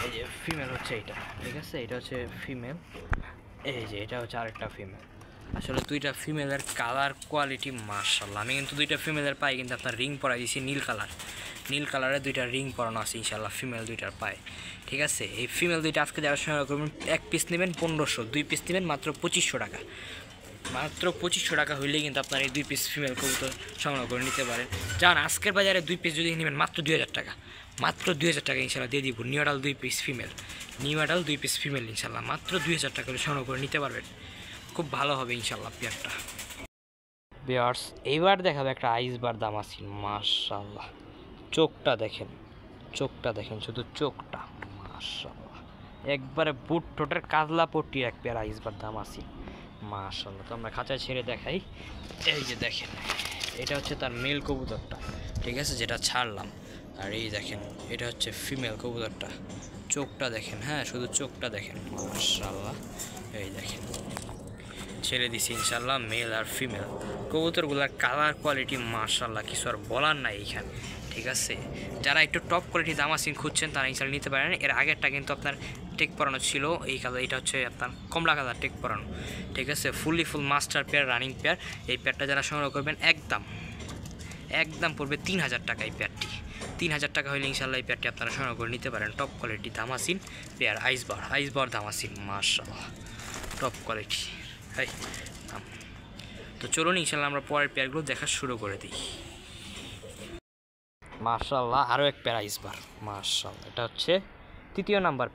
এই যে ফিমেল হচ্ছে এটা, ঠিক আছে, এটা হচ্ছে ফিমেল, এই যে এটা হচ্ছে আরেকটা ফিমেল। আসলে দুইটা ফিমেলের কালার কোয়ালিটি মাশাআল্লাহ। আমি কিন্তু দুইটা ফিমেলের পায়ে কিন্তু আপনার রিং পরাই দিয়েছি নীল কালারের দুইটা রিং পরানো আছে ইনশাআল্লাহ ফিমেল দুইটার পায়ে। ঠিক আছে, এই ফিমেল দুইটা আজকে যারা সংগ্রহ করবেন, এক পিস নেবেন 1500, 2 পিস নেবেন মাত্র 2500 টাকা। মাত্র 2500 টাকা হইলেই কিন্তু আপনার এই 2 পিস ফিমেল কবুতর সংগ্রহ করে নিতে পারেন। যান আজকের বাজারে 2 পিস যদি নেবেন মাত্র 2000 টাকা, মাত্র 2000 টাকা ইনশাআল্লাহ দিয়ে দিব। নিউ অ্যাডাল 2 পিস ফিমেল ইনশাআল্লাহ মাত্র 2000 টাকা করে সংগ্রহ করে নিতে পারবেন, খুব ভালো হবে ইনশাআল্লাহ পেয়ারটা। বিয়ার্স এইবার দেখাবে একটা আইসবার ধামাসিন, মাশাআল্লাহ। চোখটা দেখেন শুধু চোখটা, মাশাআল্লাহ। একবারে বুট ঠোঁটের কাজলা পট্টি এক পেয়ার আইসবার ধামাসিন, মাশাআল্লাহ। তো আমরা খাঁচায় ছেড়ে দেখাই, এই যে দেখেন এটা হচ্ছে তার মেল কবুতরটা, ঠিক আছে, যেটা ছাড়লাম। আর এই দেখেন এটা হচ্ছে ফিমেল কবুতরটা, চোখটা দেখেন, হ্যাঁ শুধু চোখটা দেখেন, মাশাআল্লাহ। এই দেখেন ছেড়ে দিছি ইনশাআল্লাহ মেল আর ফিমেল কবুতরগুলোর কালার কোয়ালিটি মাশাআল্লাহ কিছু আর বলার নাই এখানে। ঠিক আছে, যারা একটু টপ কোয়ালিটি ধামাসিন খুঁজছেন তারা ইনশাআল্লাহ নিতে পারেন। এর আগেরটা কিন্তু আপনার টেক পরানো ছিল, এই কালার, এটা হচ্ছে আপনার কমলা কালার টেক পরানো। ঠিক আছে, ফুল মাস্টার পেয়ার, রানিং পেয়ার। এই পেয়ারটা যারা সংগ্রহ করবেন একদম পড়বে 3000 টাকা। এই পেয়ারটি 3000 টাকা হলে ইনশাআল্লাহ এই পেয়ারটি আপনারা সংগ্রহ করে নিতে পারেন। টপ কোয়ালিটি ধামাসিন পেয়ার আইসবার ধামাসিন, মাশাআল্লাহ টপ কোয়ালিটি। হাই তো চলুন ইনশাআল্লাহ আমরা পরের পেয়ারগুলো দেখা শুরু করে দিই। মাশাআল্লাহ আরও এক পেয়ার আইসবার, মাশাআল্লাহ। এটা হচ্ছে তৃতীয় নাম্বার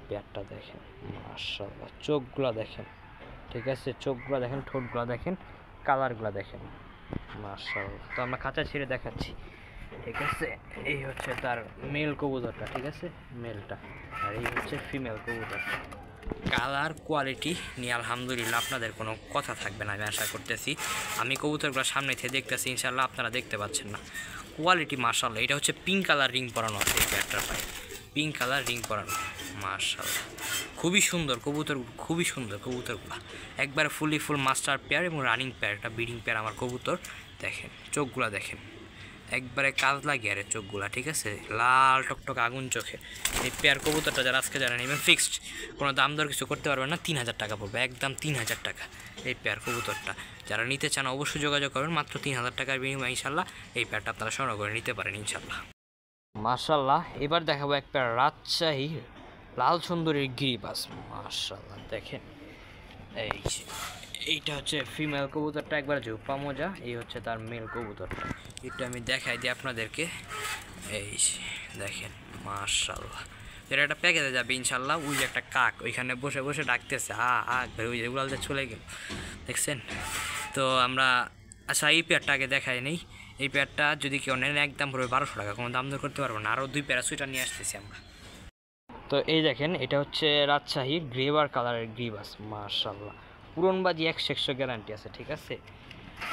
পেয়ারটা দেখেন, মাশাআল্লাহ। চোখগুলো দেখেন, ঠিক আছে, চোখগুলো দেখেন, ঠোঁটগুলো দেখেন, কালারগুলো দেখেন, মাশাআল্লাহ। তো আমরা খাঁচা ছেড়ে দেখাচ্ছি, ঠিক আছে। এই হচ্ছে তার মেল কবুতরটা, ঠিক আছে, মেলটা, আর এই হচ্ছে ফিমেল কবুতরটা। কালার কোয়ালিটি নিয়ে আলহামদুলিল্লাহ আপনাদের কোনো কথা থাকবে না, আমি আশা করতেছি। আমি কবুতরগুলো সামনে থেকে দেখতেছি ইনশাআল্লাহ, আপনারা দেখতে পাচ্ছেন না, কোয়ালিটি মাশাআল্লাহ। এটা হচ্ছে পিঙ্ক কালার রিং পরানো আছে এই পেয়ারটার পায়ে, পিঙ্ক কালার রিং পরানো, মাশাআল্লাহ। খুবই সুন্দর কবুতরগুলো, একবার ফুল মাস্টার পেয়ার এবং রানিং পেয়ার, একটা ব্রিডিং পেয়ার আমার কবুতর। দেখেন চোখগুলো দেখেন, একবারে কাজলা গিয়ারের চোখগুলা, ঠিক আছে, লাল টকটক আগুন চোখে। এই পেয়ার কবুতরটা যারা নেবেন ফিক্সড, কোনো দাম দর কিছু করতে পারবেন না, 3000 টাকা পড়বে, একদম 3000 টাকা এই পেয়ার কবুতরটা। যারা নিতে চান অবশ্যই যোগাযোগ করবেন, মাত্র 3000 টাকার বিনিময়ে ইনশাআল্লাহ এই পেয়ারটা আপনারা সংগ্রহ করে নিতে পারেন ইনশাআল্লাহ। মাশাআল্লাহ এবার দেখাবো এক পেয়ার রাজশাহী লাল সুন্দরীর গিরিবাজ, মাশাআল্লাহ। দেখেন এইটা হচ্ছে ফিমেল কবুতরটা, একবার ঝোপা মজা। এই হচ্ছে তার মেল কবুতরটা, এটা আমি দেখাই দিই আপনাদেরকে। এই দেখেন মাশাআল্লাহ, যেটা একটা প্যাকেজে যাবে ইনশাআল্লাহ। ওই যে একটা কাক ওইখানে বসে ডাকতেছে, ওই যে উড়ালতে চলে গেল, দেখছেন। তো আমরা আচ্ছা এই পেয়ারটা আগে দেখাই নেই। এই পেয়ারটা যদি কেউ নেন একদম পড়বে 1200 টাকা, কোনো দাম দর করতে পারবো না। আরও 2 পেয়ার সুইটার নিয়ে আসতেছি আমরা। তো এই দেখেন এটা হচ্ছে রাজশাহীর গ্রেভার কালারের গ্রিবাস, মাশাআল্লাহ। পুরনবাজি 100 গ্যারান্টি আছে, ঠিক আছে।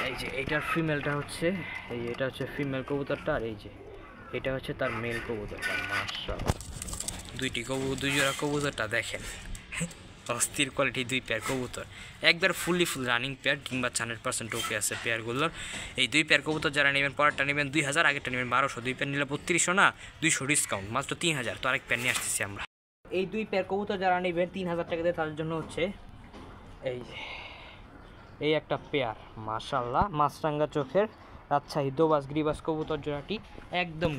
এই যে এইটার ফিমেলটা হচ্ছে, এটা হচ্ছে ফিমেল কবুতরটা, আর এই যে এটা হচ্ছে তার মেল কবুতরটা, মাশাআল্লাহ। দুই জোড়া কবুতরটা দেখেন, অস্থির কোয়ালিটি 2 পেয়ার কবুতর, একবার ফুল রানিং পেয়ার, কিংবা 100% ওকে আছে পেয়ারগুলোর। এই 2 পেয়ার কবুতর যারা নেবেন, পরেরটা নেবেন 2000, আগেরটা নেবেন 1200, 2 পেয়ার নিলে 3200 না 200 ডিসকাউন্ট, মাত্র 3000। তো আরেক পেয়ার নিয়ে আসতেছি আমরা। এই 2 পেয়ার কবুতর যারা নেবেন 3000 টাকা দিয়ে, তাদের জন্য হচ্ছে এই একটা পেয়ার, মাশাআল্লাহ, মাছরাঙ্গা চোখের রাজশাহী দোবাস গ্রিবাস কবুতর জোড়াটি একদম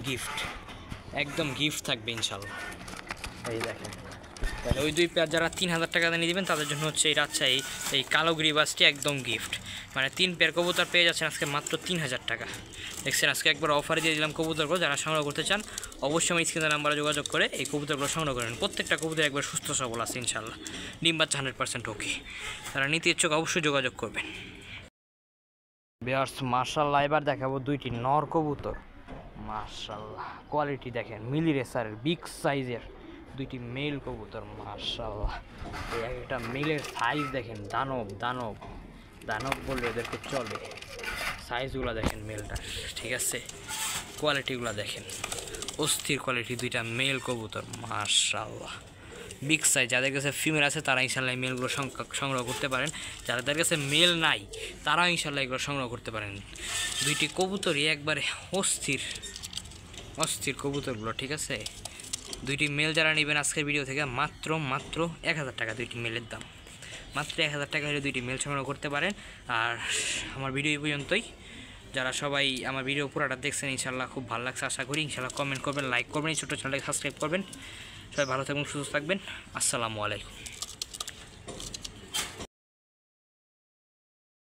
গিফট থাকবে ইনশাআল্লাহ। এই দেখেন, তাহলে ওই 2 পেয়ার যারা 3000 টাকা দিয়ে নিয়ে দেবেন তাদের জন্য হচ্ছে এই রাজশাহী এই কালো গ্রিবাসটি একদম গিফট, মানে 3 পেয়ার কবুতর পেয়ে যাচ্ছেন আজকে মাত্র 3000 টাকা। দেখছেন আজকে একবার অফারে দিয়ে দিলাম কবুতরগুলো। যারা সংগ্রহ করতে চান অবশ্যই আমার স্ক্রিনের নাম্বারে যোগাযোগ করে এই কবুতরগুলো সংগ্রহ করেন। প্রত্যেকটা কবুতর একবার সুস্থ সবল আছে ইনশাল্লাহ, ডিম বাচ্চা 100% ওকে। তারা নিতে ইচ্ছুক অবশ্যই যোগাযোগ করবেন। ভিউয়ার্স মাশাআল্লাহ এবার দেখাবো 2টি নর কবুতর। মাশাআল্লাহ কোয়ালিটি দেখেন, মিলি রেসারের বিগ সাইজের 2টি মেল কবুতর। মাশাআল্লাহ এই একটা মেলের সাইজ দেখেন, দানব দানব দানব বললে এদেরকে চলে। সাইজগুলো দেখেন মেলটার, ঠিক আছে, কোয়ালিটিগুলো দেখেন, অস্থির কোয়ালিটি 2টা মেল কবুতর। মাশাআল্লাহ বিগ সাইজ। যাদের কাছে ফিমেল আছে তারা ইনশাল্লাহ মেলগুলো সংগ্রহ করতে পারেন, যাদের কাছে মেল নাই তারাও ইনশাল্লাহ এগুলো সংগ্রহ করতে পারেন। 2টি কবুতরই একবারে অস্থির অস্থির কবুতরগুলো, ঠিক আছে। 2টি মেল যারা নেবেন আজকের ভিডিও থেকে মাত্র 1000 টাকা 2টি মেলের দাম। মাত্র 1000 টাকা হলে 2টি মেল সংগ্রহ করতে পারেন। আর আমার ভিডিও এই পর্যন্তই। যারা সবাই আমার ভিডিও পুরোটা দেখছেন ইনশাল্লাহ খুব ভালো লাগছে আশা করি। ইনশাল্লাহ কমেন্ট করবেন, লাইক করবেন, এই ছোটো চ্যানেলটাকে সাবস্ক্রাইব করবেন। সবাই ভালো থাকবেন, সুস্থ থাকবেন। আসসালামু আলাইকুম।